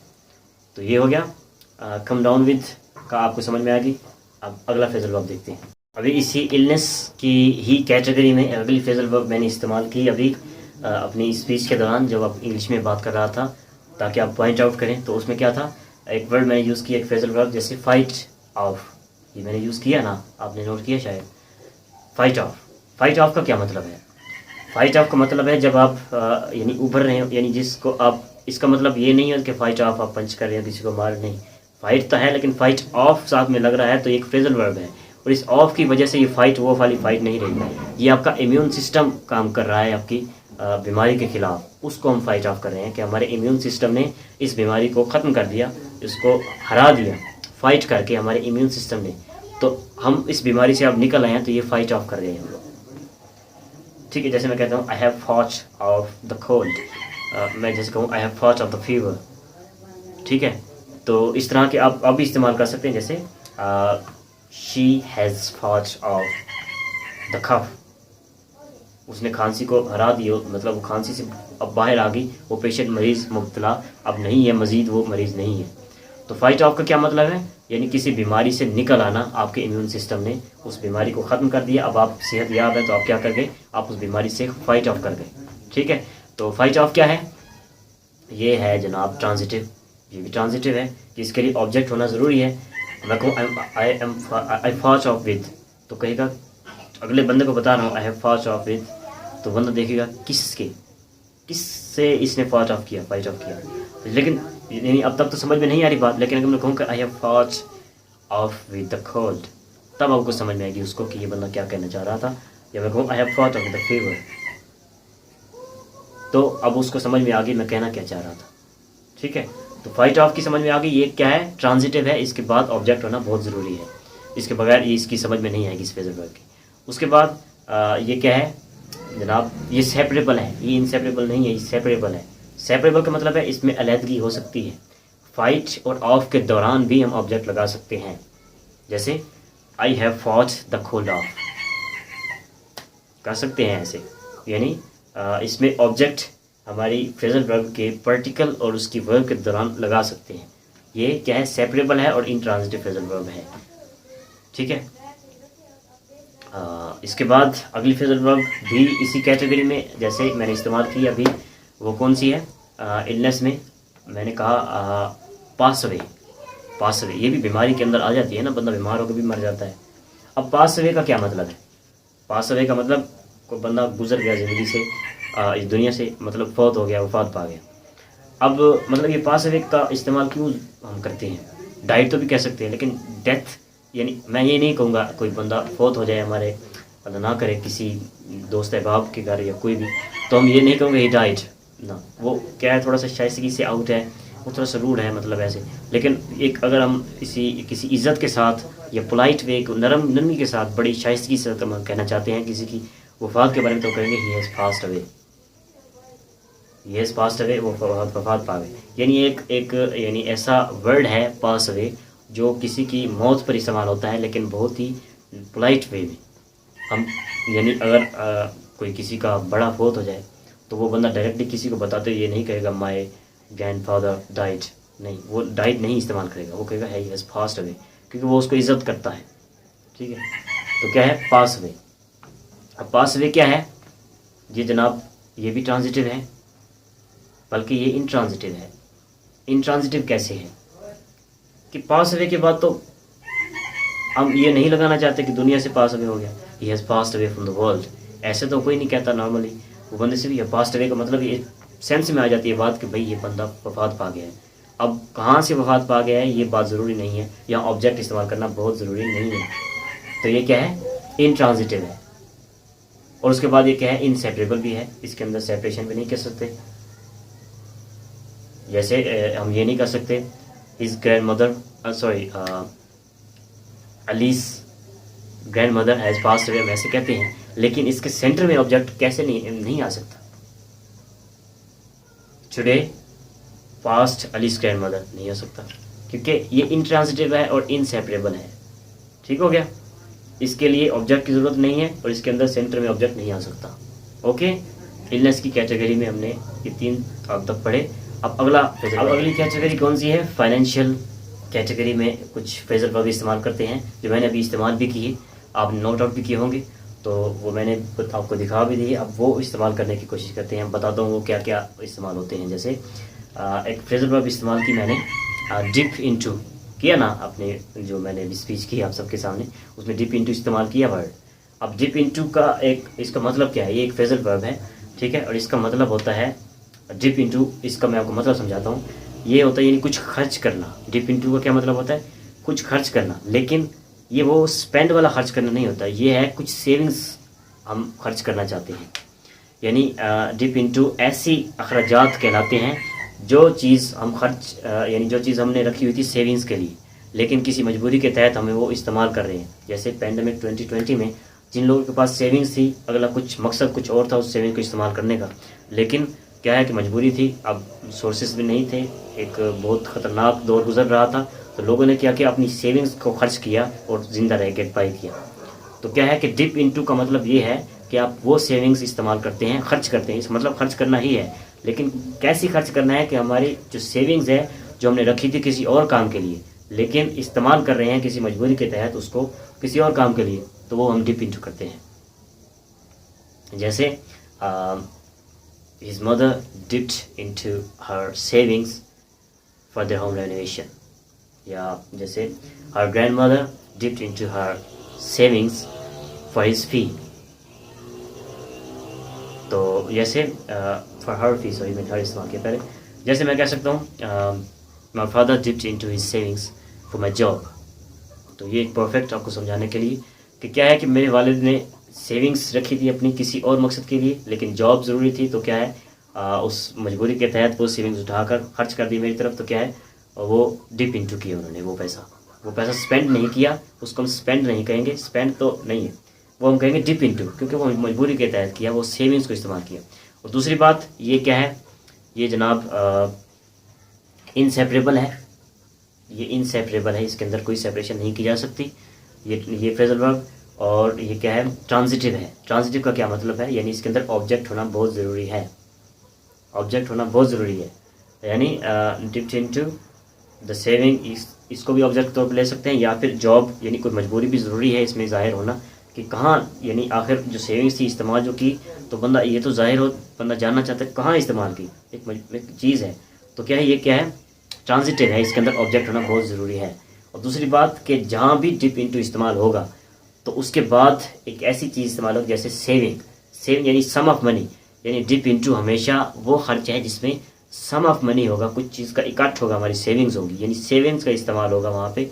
तो ये हो गया कम डाउन विद का, आपको समझ में आएगी। अब अगला फ्रेजल वर्ब देखते हैं। अभी इसी इलनेस की ही कैटेगरी में अगली फ्रेजल वर्ब मैंने इस्तेमाल की अभी अपनी स्पीच के दौरान, जब आप इंग्लिश में बात कर रहा था ताकि आप पॉइंट आउट करें। तो उसमें क्या था, एक वर्ड मैंने यूज़ किया, एक फ्रेजल वर्ब, जैसे फाइट ऑफ, ये मैंने यूज़ किया ना, आपने नोट किया शायद। फाइट ऑफ, फाइट ऑफ का क्या मतलब है, फाइट ऑफ का मतलब है जब आप यानी उभर रहे हो, यानी जिसको आप, इसका मतलब ये नहीं है कि फाइट ऑफ आप पंच कर रहे हो किसी को मार, नहीं, फाइट तो है लेकिन फाइट ऑफ साथ में लग रहा है, तो एक फ्रेजल वर्ब है। और इस ऑफ की वजह से ये फाइट वो वाली फाइट नहीं रही, ये आपका इम्यून सिस्टम काम कर रहा है आपकी बीमारी के खिलाफ, उसको हम फाइट ऑफ कर रहे हैं कि हमारे इम्यून सिस्टम ने इस बीमारी को ख़त्म कर दिया, इसको हरा दिया फाइट करके हमारे इम्यून सिस्टम ने, तो हम इस बीमारी से अब निकल आए हैं, तो ये फाइट ऑफ कर रहे हैं हम लोग। ठीक है, जैसे मैं कहता हूँ I have fought off the cold, मैं जैसे कहूँ I have fought off the fever. ठीक है, तो इस तरह के आप अब भी इस्तेमाल कर सकते हैं, जैसे she has fought off the cough, उसने खांसी को हरा दिया, मतलब वो खांसी से अब बाहर आ गई, वो पेशेंट मरीज़ मुब्तला अब नहीं है, मज़ीद वो मरीज़ नहीं है। तो फाइट ऑफ का क्या मतलब है, यानी किसी बीमारी से निकल आना, आपके इम्यून सिस्टम ने उस बीमारी को ख़त्म कर दिया, अब आप सेहत याब है तो आप क्या कर गए, आप उस बीमारी से फाइट ऑफ कर गए। ठीक है, तो फाइट ऑफ क्या है, ये है जनाब ट्रांजिटिव, ये भी ट्रांजिटिव है कि इसके लिए ऑब्जेक्ट होना ज़रूरी है। मैं कहूँ आई फॉट ऑफ विद, तो कहेगा अगले बंदे को बता रहा हूँ I have fought of with, तो बंदा देखेगा किससे इसने फाइट ऑफ किया, लेकिन यानी अब तक तो समझ में नहीं आ रही बात, लेकिन अगर मैं कहूँ कि I have fought of with the cold, तब आपको समझ में आएगी उसको कि ये बंदा क्या कहना चाह रहा था। या मैं कहूँ I have fought of with the fever, तो अब उसको समझ में आ गई मैं कहना क्या चाह रहा था। ठीक है, तो फाइट ऑफ की समझ में आ गई, ये क्या है, ट्रांजिटिव है, इसके बाद ऑब्जेक्ट होना बहुत ज़रूरी है, इसके बगैर ये इसकी समझ में नहीं आएगी इस फ्रेजल वर्ब की। उसके बाद ये क्या है जनाब, ये सेपरेबल है, ये इनसेपरेबल नहीं है, ये सेपरेबल है। सेपरेबल का मतलब है इसमें अलहदगी हो सकती है, फाइट और ऑफ के दौरान भी हम ऑब्जेक्ट लगा सकते हैं, जैसे I have fought the cold of, कर सकते हैं ऐसे, यानी इसमें ऑब्जेक्ट हमारी फ्रेजल वर्ब के पार्टिकल और उसकी वर्ब के दौरान लगा सकते हैं। ये क्या है, सेपरेबल है और इंट्रांजिटिव फ्रेजल वर्ब है। ठीक है, इसके बाद अगली फ्रेजल वर्ब भी इसी कैटेगरी में जैसे मैंने इस्तेमाल की अभी, वो कौन सी है, इलनेस में मैंने कहा पास अवे। पास अवे ये भी बीमारी के अंदर आ जाती है ना, बंदा बीमार होकर भी मर जाता है। अब पास अवे का क्या मतलब है? पास अवे का मतलब कोई बंदा गुजर गया ज़िंदगी से, इस दुनिया से, मतलब फौत हो गया, वफात पा गया। अब मतलब ये पास अवे का इस्तेमाल क्यों हम करते हैं? डाइट तो भी कह सकते हैं, लेकिन डेथ यानी मैं ये नहीं कहूँगा कोई बंदा फौत हो जाए हमारे, अल्लाह ना करे, किसी दोस्त अहबाब के घर या कोई भी, तो हम ये नहीं कहूँगे ही डाइट ना। वो क्या है, थोड़ा सा शाइस्तगी से आउट है, वो थोड़ा सा रूड है, मतलब ऐसे। लेकिन एक अगर हम किसी इज़्ज़त के साथ या पोलाइट वे, नरमी के साथ, बड़ी शाइस्तगी से हम कहना चाहते हैं किसी की वफात के बारे में, तो कहेंगे he has passed away, he has passed away, वो वफात पा गए। यानी एक यानी ऐसा वर्ड है पास अवे जो किसी की मौत पर इस्तेमाल होता है, लेकिन बहुत ही पोलाइट वे में। हम यानी अगर कोई किसी का बड़ा फौत हो जाए तो वो बंदा डायरेक्टली किसी को बताते ये नहीं कहेगा माय ग्रैंडफादर डाइड, नहीं, वो डाइड नहीं इस्तेमाल करेगा, वो कहेगा ही हैज़ पास्ड अवे, क्योंकि वो उसको इज्जत करता है। ठीक है, तो क्या है पास अवे। अब पास अवे क्या है जी जनाब, ये भी ट्रांजिटिव है, बल्कि ये इंट्रांजिटिव है। इंट्रांजिटिव कैसे है कि पास अवे के बाद तो हम ये नहीं लगाना चाहते कि दुनिया से पास अवे हो गया, he has passed away from the world, ऐसे तो कोई नहीं कहता नॉर्मली। वो बंदे से भी पास्ट अवे का मतलब ये सेंस में आ जाती है बात कि भाई ये बंदा वफात पा गया है। अब कहाँ से वफात पा गया है ये बात ज़रूरी नहीं है, यहाँ ऑब्जेक्ट इस्तेमाल करना बहुत ज़रूरी नहीं है। तो ये क्या है, इनट्रांजिटिव है। और उसके बाद ये क्या है, इनसेपरेबल भी है, इसके अंदर सेपरेशन भी नहीं कर सकते। जैसे हम ये नहीं कर सकते his grandmother, sorry Alice's grandmother has passed away, हम ऐसे कहते हैं, लेकिन इसके सेंटर में ऑब्जेक्ट कैसे नहीं आ सकता। टुडे पास्ट अलीस ग्रैंड मदर नहीं हो सकता, क्योंकि ये इंट्रांजिटिव है और इनसेपरेबल है। ठीक हो गया, इसके लिए ऑब्जेक्ट की ज़रूरत नहीं है और इसके अंदर सेंटर में ऑब्जेक्ट नहीं आ सकता। ओके, इलनेस की कैटेगरी में हमने ये 3 अब तक पढ़े। अब अगली कैटेगरी कौन सी है, फाइनेंशियल कैटेगरी में कुछ फ्रेजल वर्ब इस्तेमाल करते हैं, जो मैंने अभी इस्तेमाल भी किए, आप नोट आउट भी किए होंगे, तो वो मैंने आपको दिखा भी दी। अब वो इस्तेमाल करने की कोशिश करते हैं, बताता हूँ वो क्या क्या इस्तेमाल होते हैं। जैसे एक फ्रेजल वर्ब इस्तेमाल की मैंने, डिप इनटू किया ना आपने, जो मैंने अभी स्पीच की आप सबके सामने, उसमें डिप इनटू इस्तेमाल किया वर्ड। अब डिप इनटू का इसका मतलब क्या है, ये एक फ्रेजल वर्ब है, ठीक है, और इसका मतलब होता है डिप इनटू, इसका मैं आपको मतलब समझाता हूँ। ये होता है यानी कुछ खर्च करना। डिप इनटू का क्या मतलब होता है, कुछ खर्च करना, लेकिन ये वो स्पेंड वाला खर्च करना नहीं होता, ये है कुछ सेविंग्स हम खर्च करना चाहते हैं। यानी डिप इनटू ऐसी अखराजात कहलाते हैं जो चीज़ हम खर्च यानी जो चीज़ हमने रखी हुई थी सेविंग्स के लिए, लेकिन किसी मजबूरी के तहत हमें वो इस्तेमाल कर रहे हैं। जैसे पेंडेमिक 2020 में जिन लोगों के पास सेविंग्स थी, अगला कुछ मकसद कुछ और था उस सेविंग को इस्तेमाल करने का, लेकिन क्या है कि मजबूरी थी, अब सोर्सेज भी नहीं थे, एक बहुत ख़तरनाक दौर गुजर रहा था, तो लोगों ने क्या किया, अपनी सेविंग्स को खर्च किया और ज़िंदा रह गेट बाई किया। तो क्या है कि डिप इनटू का मतलब ये है कि आप वो सेविंग्स इस्तेमाल करते हैं, खर्च करते हैं, इस मतलब खर्च करना ही है, लेकिन कैसी खर्च करना है कि हमारी जो सेविंग्स है जो हमने रखी थी किसी और काम के लिए, लेकिन इस्तेमाल कर रहे हैं किसी मजबूरी के तहत उसको किसी और काम के लिए, तो वो हम डिप इनटू करते हैं। जैसे his mother dipped into her savings for their home renovation, या जैसे her grandmother dipped into her savings for his fee, तो जैसे for her fee, सॉरी मैंने her इस्तेमाल किया पहले। जैसे मैं कह सकता हूँ my father dipped into his savings for my job, तो ये एक परफेक्ट आपको समझाने के लिए कि क्या है कि मेरे वालिद ने सेविंग्स रखी थी अपनी किसी और मकसद के लिए, लेकिन जॉब ज़रूरी थी, तो क्या है उस मजबूरी के तहत वो सेविंग्स उठाकर खर्च कर दी मेरी तरफ, तो क्या है वो डिप इनटू किया उन्होंने, वो पैसा स्पेंड नहीं किया, उसको हम स्पेंड नहीं कहेंगे, स्पेंड तो नहीं है, वो हम कहेंगे डिप इनटू, क्योंकि वो मजबूरी के तहत किया, वो सेविंग्स को इस्तेमाल किया। और दूसरी बात ये क्या है, ये जनाब इनसेपरेबल है, ये इनसेपरेबल है, इसके अंदर कोई सेपरेशन नहीं की जा सकती, ये फ्रेजल वर्ब। और ये क्या है, ट्रांजिटिव है। ट्रांजिटिव का क्या मतलब है, यानी इसके अंदर ऑब्जेक्ट होना बहुत ज़रूरी है, ऑब्जेक्ट होना बहुत ज़रूरी है। यानी डिप्ट इनटू द सेविंग, इसको भी ऑब्जेक्ट तौर पर ले सकते हैं, या फिर जॉब, यानी कोई मजबूरी भी ज़रूरी है इसमें ज़ाहिर होना कि कहाँ, यानी आखिर जो सेविंग्स थी इस्तेमाल जो की, तो बंदा ये तो ज़ाहिर हो, बंदा जानना चाहता है कहाँ इस्तेमाल की, एक चीज़ है। तो क्या है, ये क्या है, ट्रांजिटिव है, इसके अंदर ऑब्जेक्ट होना बहुत ज़रूरी है। और दूसरी बात कि जहाँ भी डिप इनटू इस्तेमाल होगा तो उसके बाद एक ऐसी चीज़ इस्तेमाल होगी जैसे सेविंग। सेविंग यानी सम ऑफ मनी, यानी डिप इनटू हमेशा वो खर्च है जिसमें सम ऑफ मनी होगा, कुछ चीज़ का इकट्ठ होगा, हमारी सेविंग्स होगी, यानी सेविंग्स का इस्तेमाल होगा वहाँ पे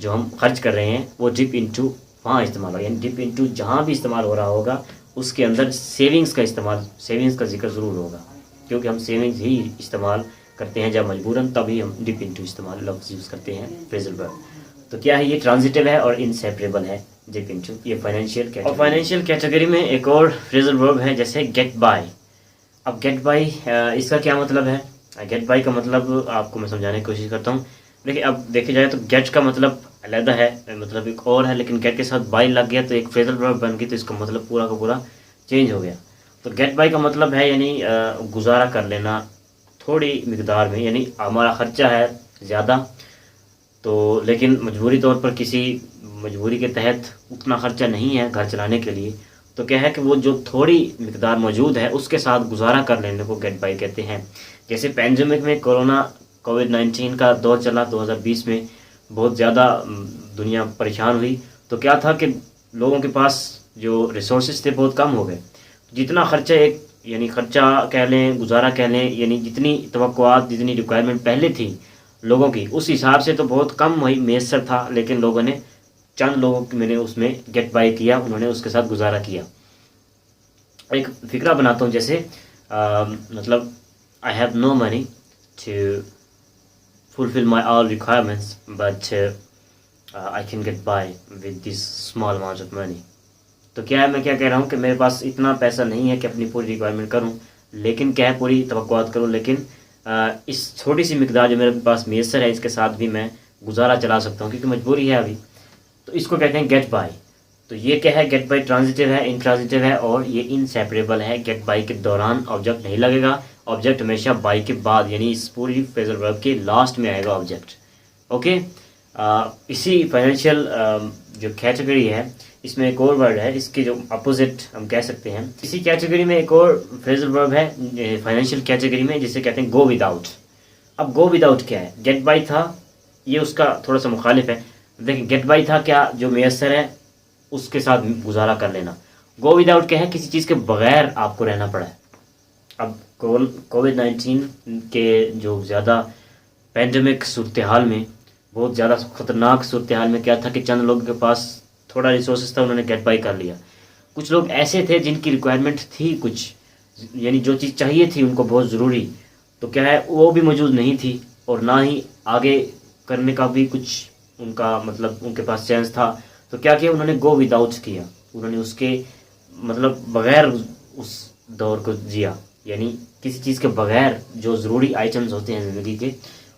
जो हम खर्च कर रहे हैं, वो डिप इनटू वहाँ इस्तेमाल होगा। यानी डिप इनटू जहाँ भी इस्तेमाल हो रहा होगा उसके अंदर सेविंग्स का इस्तेमाल, सेविंग्स का जिक्र ज़रूर होगा, क्योंकि हम सेविंग्स ही इस्तेमाल करते हैं जब मजबूरन, तभी हम डिप इनटू इस्तेमाल लफ्ज़ यूज़ करते हैं फ्रेजल वर्ब। तो क्या है, ये ट्रांजिटिव है और इनसेपरेबल है डिप इनटू, ये फाइनेंशियल कैटेगरी। और फाइनेंशियल कैटेगरी में एक और फ्रेजल वर्ब है जैसे गेट बाय। अब गेट बाय इसका क्या मतलब है, गेट बाय का मतलब आपको मैं समझाने की कोशिश करता हूँ। देखिए, अब देखे जाए तो गेट का मतलब अलग है, मतलब एक और है, लेकिन गेट के साथ बाय लग गया तो एक फ्रेजल वर्ब बन गई, तो इसका मतलब पूरा का पूरा चेंज हो गया। तो गेट बाय का मतलब है यानी गुजारा कर लेना थोड़ी मिकदार में, यानी हमारा खर्चा है ज़्यादा, तो लेकिन मजबूरी तौर पर किसी मजबूरी के तहत उतना खर्चा नहीं है घर चलाने के लिए, तो क्या है कि वो जो थोड़ी मिकदार मौजूद है उसके साथ गुजारा कर लेने को गेट बाय कहते हैं। जैसे पैंडेमिक में कोविड-19 का दौर चला 2020 में, बहुत ज़्यादा दुनिया परेशान हुई, तो क्या था कि लोगों के पास जो रिसोर्सेज थे बहुत कम हो गए। जितना खर्चा एक, यानी खर्चा कह लें, गुजारा कह लें, यानी जितनी तवक्कुआत, जितनी रिक्वायरमेंट पहले थी लोगों की, उस हिसाब से तो बहुत कम वही मैसर था, लेकिन लोगों ने, चंद लोगों की मैंने उसमें गेट बाय किया, उन्होंने उसके साथ गुजारा किया। एक फिक्रा बनाता हूँ, जैसे मतलब I have no money to fulfil my all requirements but I can get by with this small amount of money. तो क्या है, मैं क्या कह रहा हूँ कि मेरे पास इतना पैसा नहीं है कि अपनी पूरी रिक्वायरमेंट करूँ, लेकिन क्या है, पूरी तवक्कुआत करूँ, लेकिन इस छोटी सी मिकदार जो मेरे पास मैसर है इसके साथ भी मैं गुजारा चला सकता हूँ, क्योंकि मजबूरी है अभी। तो इसको कहते हैं गेट बाय। तो ये क्या है, गेट बाय ट्रांजिटिव है, इंट्रांजिटिव है, और ये इनसेपरेबल है। गेट बाय के दौरान ऑब्जेक्ट नहीं लगेगा, ऑब्जेक्ट हमेशा बाय के बाद, यानी इस पूरी फ्रेजल वर्ब के लास्ट में आएगा ऑब्जेक्ट। ओके, इसी फाइनेंशियल जो कैटेगरी है इसमें एक और वर्ड है, इसके जो अपोजिट हम कह सकते हैं, इसी कैटेगरी में एक और फ्रेजल वर्ब है फाइनेंशियल कैटेगरी में, जिसे कहते हैं गो विदाउट। अब गो विदाउट क्या है, गेट बाय था, ये उसका थोड़ा सा मुखालिफ है। देखिए, गेट बाय था क्या, जो मैसर है उसके साथ गुजारा कर लेना। गो विदाउट क्या है, किसी चीज़ के बगैर आपको रहना पड़ा है। अब कोविड-19 के जो ज़्यादा पैंडमिक सूरत हाल में, बहुत ज़्यादा ख़तरनाक सूरत हाल में क्या था कि चंद लोगों के पास थोड़ा रिसोर्सेज था, उन्होंने गेट बाय कर लिया। कुछ लोग ऐसे थे जिनकी रिक्वायरमेंट थी कुछ, यानी जो चीज़ चाहिए थी उनको बहुत ज़रूरी, तो क्या है, वो भी मौजूद नहीं थी, और ना ही आगे करने का भी कुछ उनका मतलब उनके पास चांस था। तो क्या किया, उन्होंने गो विदाउट किया, उन्होंने उसके मतलब बग़ैर उस दौर को जिया, यानी किसी चीज़ के बग़ैर जो ज़रूरी आइटम्स होते हैं ज़िंदगी के,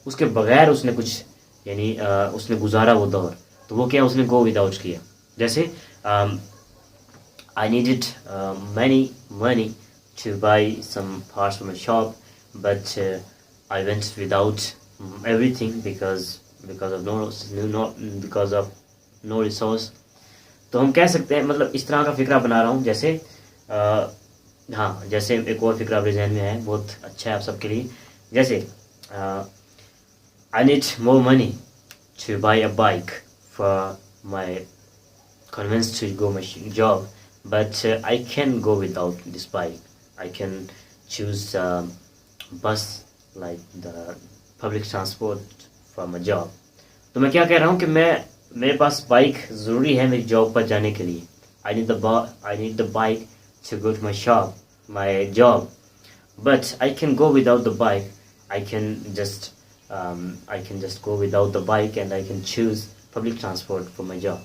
उसके बग़ैर उसने कुछ, यानी उसने गुजारा वो दौर। तो वो क्या, उसने गो विदाउट किया। जैसे I needed many money to buy some parts from a shop, but I went without everything because of no resource। तो हम कह सकते हैं, मतलब इस तरह का फिक्रा बना रहा हूँ, जैसे हाँ, जैसे एक और फिक्रा अपने जहन में है, बहुत अच्छा है आप सबके लिए। जैसे I need more money to buy a bike for my convenience to go my job, but I can go without this bike. I can choose bus, like the public transport for my job। तो मैं क्या कह रहा हूँ कि मेरे पास bike ज़रूरी है मेरी जॉब पर जाने के लिए। I need the bike to go to my shop, my job, but I can go without the bike. I can just go without the bike and I can choose public transport for my job।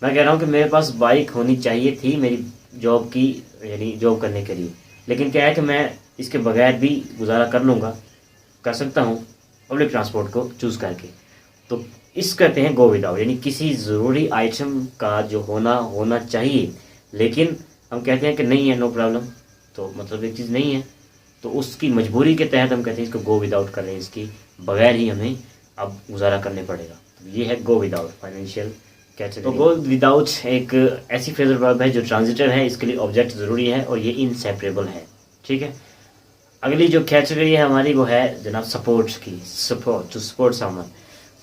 मैं कह रहा हूँ कि मेरे पास bike होनी चाहिए थी मेरी जॉब की, यानी जॉब करने के लिए, लेकिन क्या है कि मैं इसके बगैर भी गुजारा कर सकता हूँ पब्लिक ट्रांसपोर्ट को चूज़ करके। तो इस कहते हैं गो विदाउट, यानी किसी ज़रूरी आइटम का जो होना चाहिए, लेकिन हम कहते हैं कि नहीं है, नो प्रॉब्लम, तो मतलब एक चीज़ नहीं है, तो उसकी मजबूरी के तहत हम कहते हैं इसको गो विदाउट कर रहे हैं, इसकी बगैर ही हमें अब गुजारा करने पड़ेगा। तो ये है गो विदाउट फाइनेंशियल कैटेगरी। तो गो विदाउट एक ऐसी फ्रेजल वर्ब है जो ट्रांजिटिव है, इसके लिए ऑब्जेक्ट ज़रूरी है और ये इनसेपरेबल है। ठीक है, अगली जो कैटेगरी है हमारी वो है जनाब सपोर्ट की, सपोर्ट, टू सपोर्ट समवन।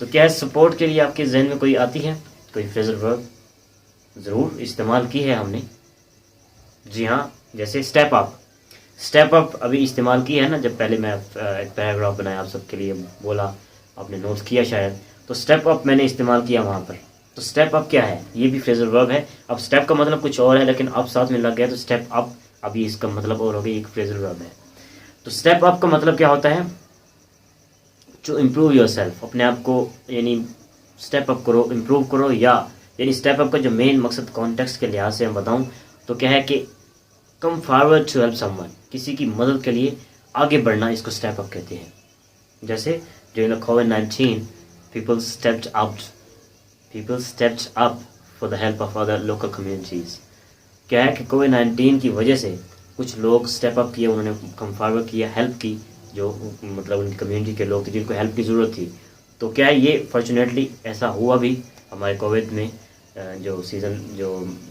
तो क्या है, सपोर्ट के लिए आपके जहन में कोई आती है कोई फ्रेजल वर्ब? ज़रूर इस्तेमाल की है हमने, जी हाँ, जैसे स्टेप अप। स्टेप अप अभी इस्तेमाल की है ना, जब पहले मैं एक पैराग्राफ बनाया आप सबके लिए, बोला, आपने नोट किया शायद, तो स्टेप अप मैंने इस्तेमाल किया वहाँ पर। तो स्टेप अप क्या है, ये भी फ्रेजल वर्ब है। अब स्टेप का मतलब कुछ और है, लेकिन अब साथ में लग गया तो स्टेप अप, अभी इसका मतलब और हो गया, एक फ्रेजल वर्ब है। तो स्टेप अप का मतलब क्या होता है, टू इम्प्रूव योर सेल्फ, अपने आप को यानी स्टेप अप करो, इम्प्रूव करो, या यानी स्टेप अप का जो मेन मकसद कॉन्टेक्स्ट के लिहाज से हम बताऊं तो क्या है कि come forward to help someone, किसी की मदद के लिए आगे बढ़ना, इसको स्टेप अप कहते हैं। जैसे during the covid people stepped up for the help of other local communities। क्या है कि कोविड-19 की वजह से कुछ लोग स्टेप अप किए, उन्होंने कम फॉरवर्ड किया, हेल्प की, जो मतलब उनकी कम्युनिटी के लोग थे जिनको हेल्प की ज़रूरत थी। तो क्या है, ये फॉर्चुनेटली ऐसा हुआ भी हमारे कोविड में, जो सीज़न जो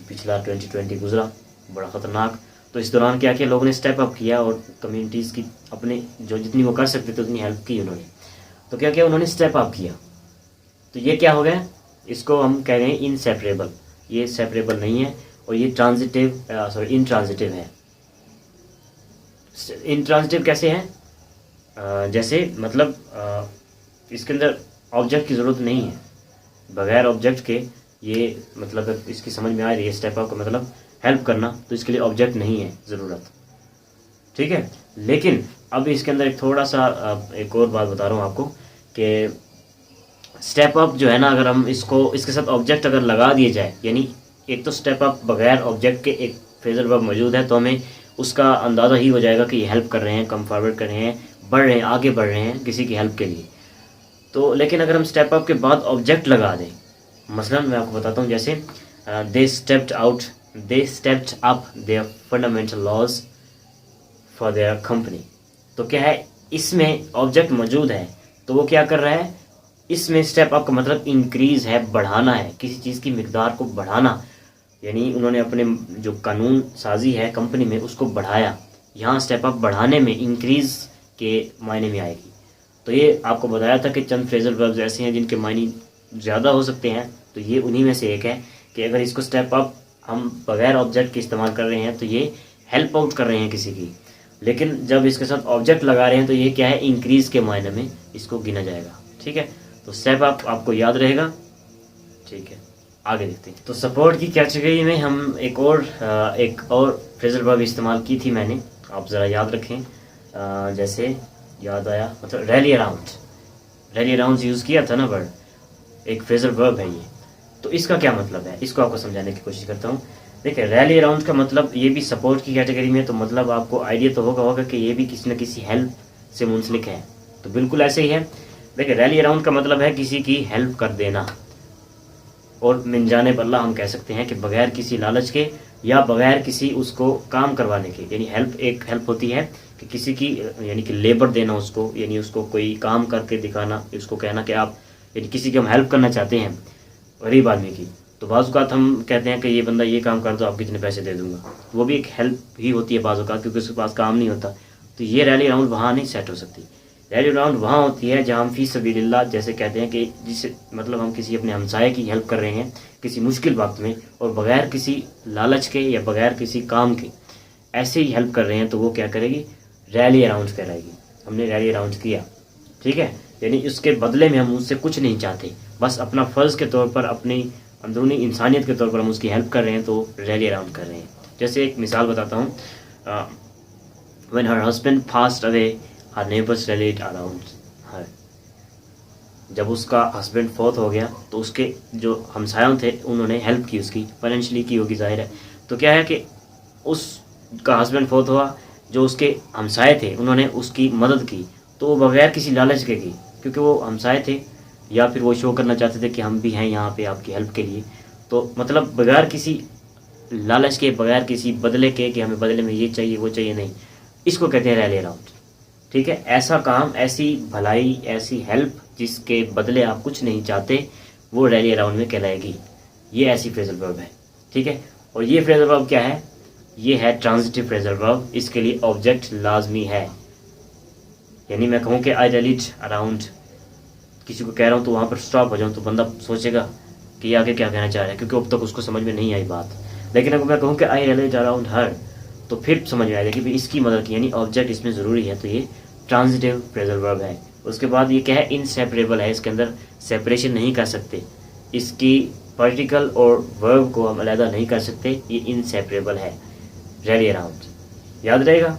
पिछला 2020 गुजरा, बड़ा ख़तरनाक। तो इस दौरान क्या किया, लोगों ने स्टेप अप किया और कम्युनिटीज़ की अपने जो जितनी वो कर सकते थे उतनी हेल्प की उन्होंने। तो क्या किया, उन्होंने स्टेप अप किया। तो ये क्या हो गया, इसको हम कह रहे हैं इनसेपरेबल। ये सेपरेबल नहीं है और ये इनट्रांजिटिव है। इनट्रांजिटिव कैसे है, जैसे मतलब इसके अंदर ऑब्जेक्ट की ज़रूरत नहीं है, बगैर ऑब्जेक्ट के ये मतलब इसकी समझ में आ रही है, स्टेप अप का मतलब हेल्प करना, तो इसके लिए ऑब्जेक्ट नहीं है ज़रूरत। ठीक है, लेकिन अब इसके अंदर एक थोड़ा सा एक और बात बता रहा हूँ आपको कि स्टेप अप जो है ना, अगर हम इसके साथ ऑब्जेक्ट अगर लगा दिए जाए, यानी एक तो स्टेप अप बगैर ऑब्जेक्ट के एक फ्रेजल वर्ब मौजूद है, तो हमें उसका अंदाज़ा ही हो जाएगा कि ये हेल्प कर रहे हैं, कम फॉरवर्ड कर रहे हैं, बढ़ रहे हैं, आगे बढ़ रहे हैं किसी की हेल्प के लिए। तो लेकिन अगर हम स्टेप अप के बाद ऑब्जेक्ट लगा दें, मसलन मैं आपको बताता हूँ, जैसे they stepped up their fundamental laws for their company. तो क्या है, इसमें ऑब्जेक्ट मौजूद है, तो वो क्या कर रहा है, इसमें स्टेप अप का मतलब इंक्रीज है, बढ़ाना है, किसी चीज़ की मिकदार को बढ़ाना, यानी उन्होंने अपने जो कानून साजी है कंपनी में उसको बढ़ाया। यहाँ स्टेप अप बढ़ाने में इंक्रीज के मायने में आएगी। तो ये आपको बताया था कि चंद फ्रेजल वर्ब्स ऐसे हैं जिनके मायने ज़्यादा हो सकते हैं, तो ये उन्हीं में से एक है कि अगर इसको स्टेप अप हम बगैर ऑब्जेक्ट के इस्तेमाल कर रहे हैं तो ये हेल्प आउट कर रहे हैं किसी की, लेकिन जब इसके साथ ऑब्जेक्ट लगा रहे हैं तो ये क्या है, इंक्रीज के मायने में इसको गिना जाएगा। ठीक है, तो स्टेप अप आपको याद रहेगा। ठीक है, आगे देखते हैं। तो सपोर्ट की कैटेगरी में हम एक और फ्रेजल वर्ब इस्तेमाल की थी मैंने, आप ज़रा याद रखें। जैसे याद आया, मतलब रैली अराउंड यूज़ किया था ना वर्ड, एक फ्रेजल वर्ब है ये। तो इसका क्या मतलब है, इसको आपको समझाने की कोशिश करता हूँ। देखिए, रैली अराउंड का मतलब ये भी सपोर्ट की कैटेगरी में, तो मतलब आपको आइडिया तो होगा कि ये भी किसी न किसी हेल्प से मुंसलिक है, तो बिल्कुल ऐसे ही है। देखिए, रैली अराउंड का मतलब है किसी की हेल्प कर देना, और मिन जानिब अल्लाह हम कह सकते हैं कि बगैर किसी लालच के या बगैर किसी उसको काम करवाने के, यानी हेल्प होती है कि किसी की यानी कि लेबर देना उसको, यानी उसको कोई काम करके दिखाना, उसको कहना कि आप, यानी किसी की हम हेल्प करना चाहते हैं गरीब आदमी की, तो बाज़ औक़ात हम कहते हैं कि ये बंदा ये काम कर दो, आप कितने पैसे दे दूंगा, वो भी एक हेल्प ही होती है बाज़ औक़ात, क्योंकि उसके पास काम नहीं होता। तो ये रैली अराउंड वहाँ नहीं सेट हो सकती। रैली अराउंड वहाँ होती है जहाँ हम फी सबीलिल्लाह जैसे कहते हैं कि जिससे मतलब हम किसी अपने हमसाये की हेल्प कर रहे हैं किसी मुश्किल वक्त में, और बगैर किसी लालच के या बगैर किसी काम के ऐसे ही हेल्प कर रहे हैं, तो वो क्या करेगी, रैली अराउंड कहलाएगी। हमने रैली अराउंड किया, ठीक है, यानी उसके बदले में हम उससे कुछ नहीं चाहते, बस अपना फ़र्ज़ के तौर पर, अपनी अंदरूनी इंसानियत के तौर पर हम उसकी हेल्प कर रहे हैं, तो रैली अराउंड कर रहे हैं। जैसे एक मिसाल बताता हूँ, when her husband passed away her neighbours rallied around her. जब उसका हस्बैंड फौत हो गया तो उसके जो हमसायों थे उन्होंने हेल्प की, उसकी फाइनेंशियली की होगी ज़ाहिर है। तो क्या है कि उसका हस्बैंड फौत हुआ, जो उसके हमसाये थे उन्होंने उसकी मदद की, तो वो बगैर किसी लालच के की, क्योंकि वो हमसाये थे, या फिर वो शो करना चाहते थे कि हम भी हैं यहाँ पे आपकी हेल्प के लिए। तो मतलब बगैर किसी लालच के, बगैर किसी बदले के कि हमें बदले में ये चाहिए वो चाहिए, नहीं, इसको कहते हैं रैली अराउंड। ठीक है, ऐसा काम, ऐसी भलाई, ऐसी हेल्प जिसके बदले आप कुछ नहीं चाहते, वो रैली अराउंड में कहलाएगी। ये ऐसी फ्रेजल वर्ब है। ठीक है, और ये फ्रेजल वर्ब क्या है? ये है ट्रांजिटिव फ्रेजल वर्ब। इसके लिए ऑब्जेक्ट लाजमी है। यानी मैं कहूँ कि आई रैलीड अराउंड, किसी को कह रहा हूँ तो वहाँ पर स्टॉप हो जाऊँ तो बंदा सोचेगा कि ये आगे क्या कहना चाह रहा है, क्योंकि अब तक उसको समझ में नहीं आई बात। लेकिन अगर मैं कहूँ कि आई रैलीड अराउंड हर, तो फिर समझ में आएगा कि भाई इसकी मदद की, यानी ऑब्जेक्ट इसमें ज़रूरी है, तो ये ट्रांजिटिव फ्रेजल वर्ब है। उसके बाद ये क्या है? इनसेपरेबल है। इसके अंदर सेपरेशन नहीं कर सकते, इसकी पार्टिकल और वर्ब को हम अलग नहीं कर सकते, ये इनसेपरेबल है। रैली अराउंड याद रहेगा।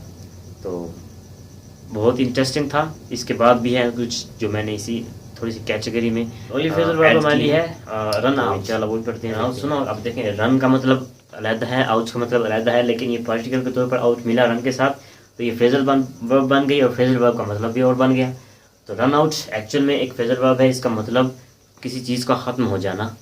तो बहुत इंटरेस्टिंग था। इसके बाद भी है कुछ जो मैंने इसी थोड़ी सी कैटेगरी में अगली फ्रेजल वर्ब हमारी है रन आउट। चलो वो भी पढ़ते हैं। आउट सुनो, अब देखें, रन का मतलब अलग है, आउट का मतलब अलग है, लेकिन ये पार्टिकल के तौर पर आउट मिला रन के साथ, तो ये फ्रेजल वर्ब बन गई, और फ्रेजल वर्ब का मतलब भी और बन गया। तो रन आउट एक्चुअल में एक फ्रेजल वर्ब है। इसका मतलब किसी चीज़ का ख़त्म हो जाना,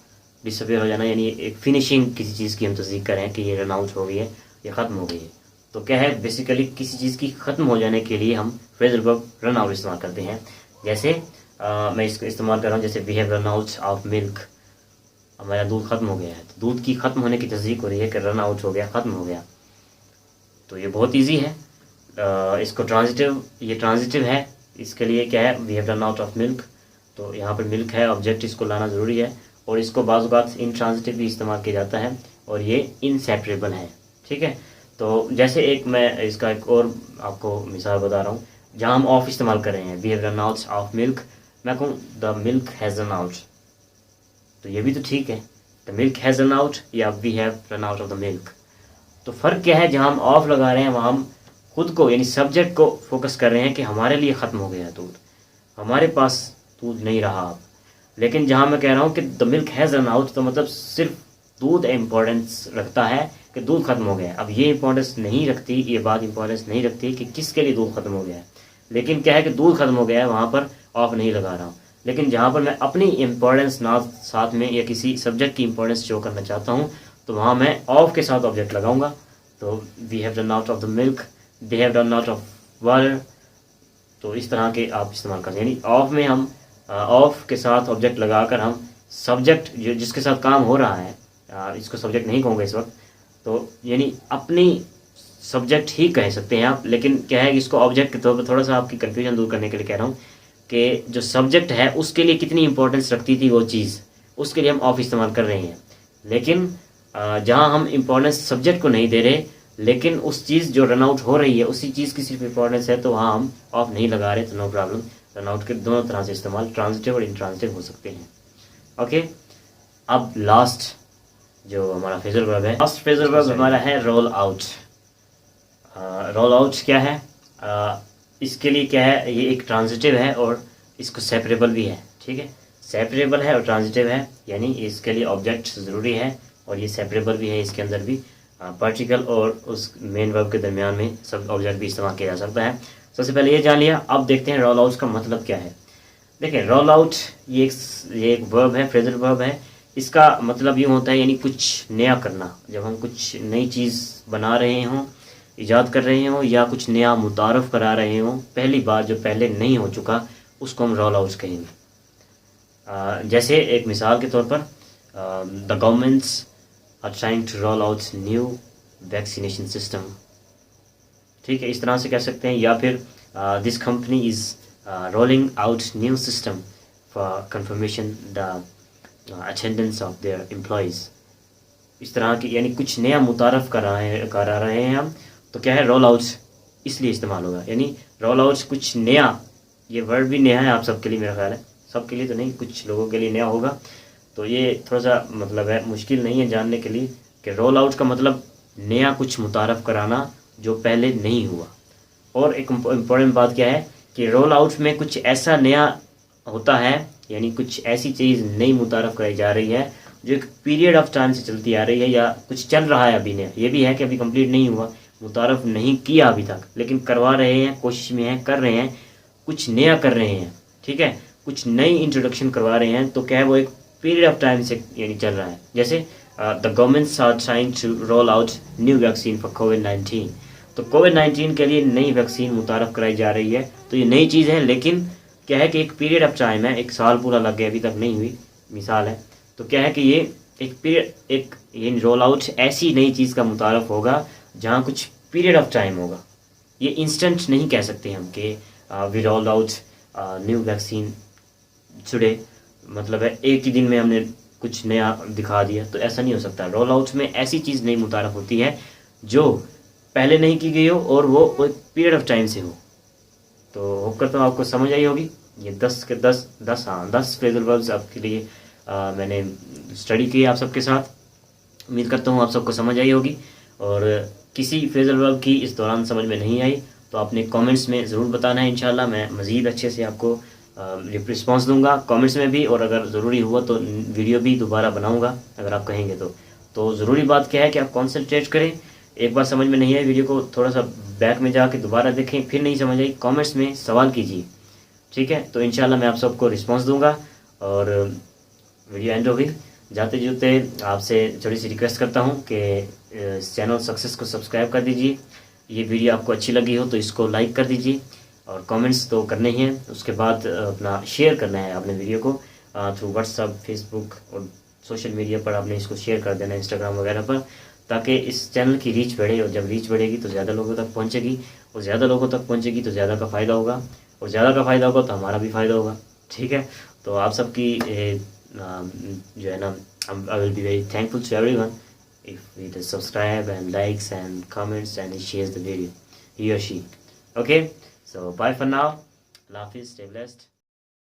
डिसअपियर हो जाना, यानी एक फिनिशिंग किसी चीज़ की हम तस्दीक करें कि ये रन आउट हो गई है, ये ख़त्म हो गई है। तो क्या है, बेसिकली किसी चीज़ की ख़त्म हो जाने के लिए हम फ्रेजल वर्ब रन आउट इस्तेमाल करते हैं। जैसे मैं इसको इस्तेमाल कर रहा हूँ, जैसे we have run out of milk, हमारा दूध ख़त्म हो गया है। तो दूध की ख़त्म होने की तस्दीक हो रही है कि रन आउट हो गया, ख़त्म हो गया। तो ये बहुत ईजी है। इसको ट्रांजिटिव, ये ट्रांजिटिव है। इसके लिए क्या है, we have run out of milk, तो यहाँ पर मिल्क है, ऑब्जेक्ट इसको लाना ज़रूरी है, और इसको बाज़ औक़ात इंट्रांजिटिव भी इस्तेमाल किया जाता है, और ये इनसेपरेबल है। ठीक है, तो जैसे एक मैं इसका एक और आपको मिसाल बता रहा हूँ, जहाँ हम ऑफ इस्तेमाल कर रहे हैं, we have run out of milk, मैं कहूँ the milk has run out, तो ये भी तो ठीक है, the milk has run out या we have run out of the milk. तो फ़र्क क्या है, जहाँ हम ऑफ लगा रहे हैं वहाँ हम खुद को, यानी सब्जेक्ट को फोकस कर रहे हैं कि हमारे लिए ख़त्म हो गया दूध, हमारे पास दूध नहीं रहा अब। लेकिन जहाँ मैं कह रहा हूँ कि the milk has run out, तो मतलब सिर्फ दूध इम्पोर्टेंस रखता है कि दूध ख़त्म हो गया। अब ये इम्पोर्टेंस नहीं रखती, ये बात इम्पोर्टेंस नहीं रखती कि किसके लिए दूध ख़त्म हो गया है, लेकिन क्या है कि दूध ख़त्म हो गया है, वहाँ पर ऑफ नहीं लगा रहा हूँ। लेकिन जहाँ पर मैं अपनी इम्पोर्टेंस ना साथ में या किसी सब्जेक्ट की इम्पोर्टेंस शो करना चाहता हूँ, तो वहाँ मैं ऑफ के साथ ऑब्जेक्ट लगाऊंगा। तो we have run out of the milk, they have run out of water. तो इस तरह के आप इस्तेमाल करें, यानी ऑफ में हम ऑफ के साथ ऑब्जेक्ट लगाकर हम सब्जेक्ट जो जिसके साथ काम हो रहा है, इसको सब्जेक्ट नहीं कहूँगा इस वक्त, तो यानी अपनी सब्जेक्ट ही कह सकते हैं आप, लेकिन क्या है, इसको ऑब्जेक्ट के तौर पर थोड़ा सा आपकी कन्फ्यूजन दूर करने के लिए कह रहा हूँ कि जो सब्जेक्ट है उसके लिए कितनी इंपॉर्टेंस रखती थी वो चीज़, उसके लिए हम ऑफ इस्तेमाल कर रहे हैं। लेकिन जहाँ हम इम्पोर्टेंस सब्जेक्ट को नहीं दे रहे, लेकिन उस चीज़ जो रन आउट हो रही है उसी चीज़ की सिर्फ इम्पोर्टेंस है, तो वहाँ हम ऑफ नहीं लगा रहे, तो नो प्रॉब्लम। रन आउट के दोनों तरह से इस्तेमाल ट्रांजिटिव और इंट्रांजिटिव हो सकते हैं। ओके, अब लास्ट जो हमारा फ्रेजल वर्ब है, लास्ट फ्रेजल वर्ब हमारा है रोल आउट। रोल आउट क्या है, इसके लिए क्या है, ये एक ट्रांजिटिव है और इसको सेपरेबल भी है। ठीक है, सेपरेबल है और ट्रांजिटिव है, यानी इसके लिए ऑब्जेक्ट ज़रूरी है और ये सेपरेबल भी है। इसके अंदर भी पार्टिकल और उस मेन वर्ब के दरमियान में सब ऑब्जेक्ट भी इस्तेमाल किया जा सकता है। सबसे पहले ये जान लिया, अब देखते हैं रोल आउट का मतलब क्या है। देखिए, रोल आउट ये एक वर्ब है, फ्रेजल वर्ब है। इसका मतलब यूँ होता है, यानी कुछ नया करना। जब हम कुछ नई चीज़ बना रहे हों, ईजाद कर रहे हों, या कुछ नया मुतारफ़ करा रहे हों, पहली बार जो पहले नहीं हो चुका, उसको हम रोल आउट कहेंगे। जैसे एक मिसाल के तौर पर, the governments are trying to roll out new vaccination system. ठीक है, इस तरह से कह सकते हैं। या फिर this company is rolling out new system for confirmation the attendance of their employees. इस तरह की, यानी कुछ नया मुतारफ़ करा रहे हैं हम, तो क्या है, रोल आउट इसलिए इस्तेमाल होगा। यानी रोल आउट कुछ नया, ये वर्ड भी नया है आप सबके लिए, मेरा ख्याल है सबके लिए तो नहीं, कुछ लोगों के लिए नया होगा। तो ये थोड़ा सा मतलब है, मुश्किल नहीं है जानने के लिए कि रोल आउट का मतलब नया कुछ मुतारफ़ कराना जो पहले नहीं हुआ। और एक इम्पॉर्टेंट बात क्या है कि रोल आउट में कुछ ऐसा नया होता है, यानी कुछ ऐसी चीज़ नई मुतारफ़ कराई जा रही है जो एक पीरियड ऑफ टाइम से चलती आ रही है, या कुछ चल रहा है अभी ने, ये भी है कि अभी कंप्लीट नहीं हुआ, मुतारफ़ नहीं किया अभी तक, लेकिन करवा रहे हैं, कोशिश में हैं, कर रहे हैं, कुछ नया कर रहे हैं। ठीक है, कुछ नई इंट्रोडक्शन करवा रहे हैं तो क्या है वो एक पीरियड ऑफ टाइम से यानी चल रहा है। जैसे the governments are trying to roll out new vaccine for कोविड-19, तो कोविड-19 के लिए नई वैक्सीन मुतारफ़ कराई जा रही है। तो ये नई चीज़ है, लेकिन क्या है कि एक पीरियड ऑफ टाइम है, एक साल पूरा लग गया अभी तक नहीं हुई मिसाल है। तो क्या है कि ये एक पीरियड एक ये रोल आउट ऐसी नई चीज़ का मुतारफ़ होगा जहाँ कुछ पीरियड ऑफ टाइम होगा। ये इंस्टेंट नहीं कह सकते हम कि we roll out new vaccine today, मतलब है एक ही दिन में हमने कुछ नया दिखा दिया, तो ऐसा नहीं हो सकता। रोल आउट में ऐसी चीज़ नई मुतारफ़ होती है जो पहले नहीं की गई हो और वो एक पीरियड ऑफ टाइम से हो। तो होप करता हूँ आपको समझ आई होगी। ये 10 फ्रेजल वर्ब्स आपके लिए मैंने स्टडी की आप सबके साथ। उम्मीद करता हूँ आप सबको समझ आई होगी, और किसी फ्रेजल वर्ब की इस दौरान समझ में नहीं आई तो आपने कमेंट्स में ज़रूर बताना है। इंशाल्लाह मैं मज़ीद अच्छे से आपको रिस्पॉन्स दूंगा कमेंट्स में भी, और अगर ज़रूरी हुआ तो वीडियो भी दोबारा बनाऊंगा अगर आप कहेंगे तो ज़रूरी बात क्या है कि आप कॉन्सेंट्रेट करें। एक बार समझ में नहीं आई वीडियो को थोड़ा सा बैक में जाके दोबारा देखें, फिर नहीं समझ आई कमेंट्स में सवाल कीजिए, ठीक है। तो इंशाल्लाह मैं आप सबको रिस्पॉन्स दूंगा। और वीडियो एंड हो गई, जाते जुते आपसे थोड़ी सी रिक्वेस्ट करता हूँ कि इस चैनल सक्सेस को सब्सक्राइब कर दीजिए। ये वीडियो आपको अच्छी लगी हो तो इसको लाइक कर दीजिए, और कमेंट्स तो करने ही हैं। उसके बाद अपना शेयर करना है आपने वीडियो को थ्रू व्हाट्सअप, फेसबुक और सोशल मीडिया पर आपने इसको शेयर कर देना है, इंस्टाग्राम वगैरह पर, ताकि इस चैनल की रीच बढ़े। और जब रीच बढ़ेगी तो ज़्यादा लोगों तक पहुँचेगी, और ज़्यादा लोगों तक पहुँचेगी तो ज़्यादा का फ़ायदा होगा, और ज़्यादा का फ़ायदा होगा तो हमारा भी फ़ायदा होगा, ठीक है। तो आप सबकी जो है ना, I will be very thankful to everyone if we just subscribe and likes and comments and shares the video, he or she. Okay, so bye for now. Allah Hafiz, stay blessed.